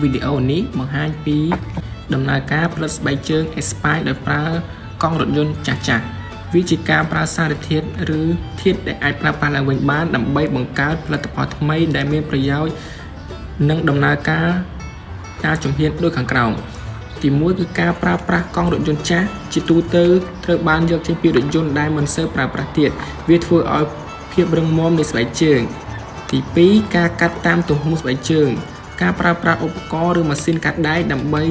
វីដេអូនេះបង្ហាញពីដំណើរការផលិតស្បែកជើង Aspire ដោយប្រើកង់រថយន្តចាស់ៗវាជាការប្រើសារធាតុឬធាតុដែលអាចប្រើប្រាស់ឡើងវិញបានដើម្បីបង្កើតផលិតផលថ្មីដែលមានប្រយោជន៍និងដំណើរការជំហានដូចខាងក្រោមទី1គឺការប្រើប្រាស់កង់រថយន្តចាស់ជាទូទៅត្រូវបានយកចេញពីរថយន្តដែលមិនសូវប្រើប្រាស់ទៀតវាធ្វើឲ្យភាពរឹងមាំនៃស្បែកជើងទី2ការកាត់តាមទំហំស្បែកជើងការប្រើប្រាស់ឧបករណ៍ឬម៉ាស៊ីនកាត់ដែកដើម្បី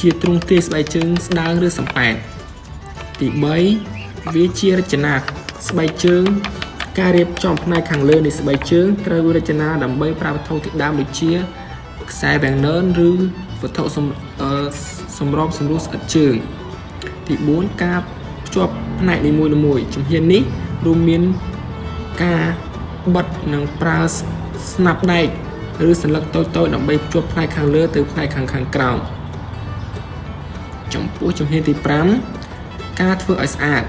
ជាទ្រង់ទ្រាយស្បែកជើងស្ដើងឬសំប៉ែតទី3វាជារចនាស្បែកជើងការរៀបចំផ្នែកខាងលើនៃស្បែកជើងត្រូវរចនាដើម្បីប្រើវត្ថុធាតុដើមដូចជាខ្សែវាំងននឬវត្ថុសម្របសម្រួលស្អិតជើងទី4ការភ្ជាប់ផ្នែកនីមួយៗជំហាននេះរួមមានការបិទនិងប្រើស្នាប់ដែកឬសន្លឹកតូចៗដើម្បីភ្ជាប់ផ្នែកខាងលើទៅផ្នែកខាងក្រោមចំពោះជំហានទី5ការធ្វើឲ្យស្អាត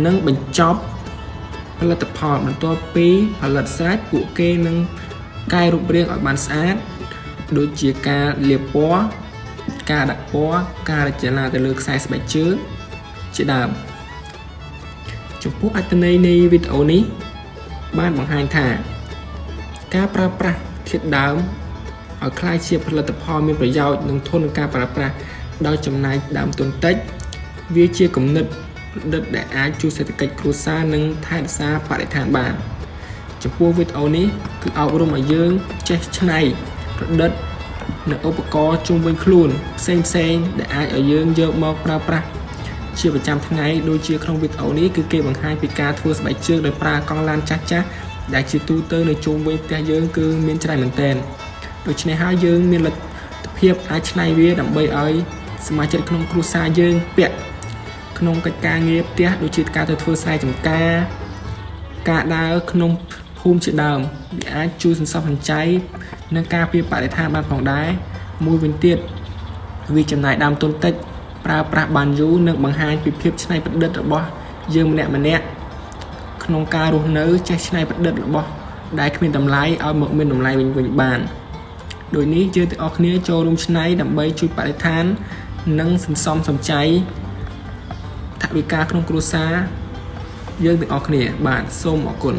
និងបញ្ចប់ផលិតផលបន្ទាប់ពីផលិតស្រេចពួកគេនឹងកែរូបរាងឲ្យបានស្អាតដូចជាការលាបពណ៌ការដាក់ពណ៌ការរចនាទៅលើខ្សែស្បែកជើងជាដើមចំពោះអត្ថន័យនៃវីដេអូនេះបានបង្ហាញថាការប្រើប្រាស់ធាតុដើមឲ្យក្លាយជាផលិតផលមានប្រយោជន៍និងធន់នឹងការប្រើប្រាស់ដោយចំណាយដើមទុនតិចវាជាគំនិតប្រឌិតដែលអាចជួយសេដ្ឋកិច្ចគ្រួសារនិងថែរក្សាបរិស្ថានបានចំពោះវីដេអូនេះគឺអប់រំឲ្យយើងចេះច្នៃប្រឌិតនៅឧបករណ៍ជុំវិញខ្លួនផ្សេងដែលអាចឲ្យយើងយកមកប្រើប្រាស់ជាប្រចាំថ្ងៃដូចជាក្នុងវីដេអូនេះគឺគេបង្ហាញពីការធ្វើស្បែកជើងដោយប្រើកង់ឡានចាស់ដែលជាទូទៅនៅជុំវិញផ្ទះយើងគឺមានច្រើនមែនទែនដូច្នេះហើយយើងមានលទ្ធភាពអាចច្នៃវាដើម្បីឲ្យសមាជិកក្នុងគ្រួសារយើងពាក់ក្នុងកិច្ចការងារផ្ទះដូចជាការទៅធ្វើស្រែចម្ការការដើរក្នុងភូមិជាដើមវាអាចជួយសន្សំសំចៃនិងការពារបរិស្ថានបានផងដែរមួយវិញទៀតវាចំណាយដើមទុនតិចប្រើប្រាស់បានយូរនិងបង្ហាញពីភាពច្នៃប្រឌិតរបស់យើងម្នាក់ក្នុងការរស់នៅចេះច្នៃប្រឌិតរបស់ដែលគ្មានតម្លៃឲ្យមកមានតម្លៃវិញបានដូចនេះយើងទាំងអស់គ្នាចូលរួមច្នៃដើម្បីជួយបរិស្ថាននិងសន្សំសំចៃថវិកាក្នុងគ្រួសារយើងទាំងអស់គ្នាបាទសូមអរគុណ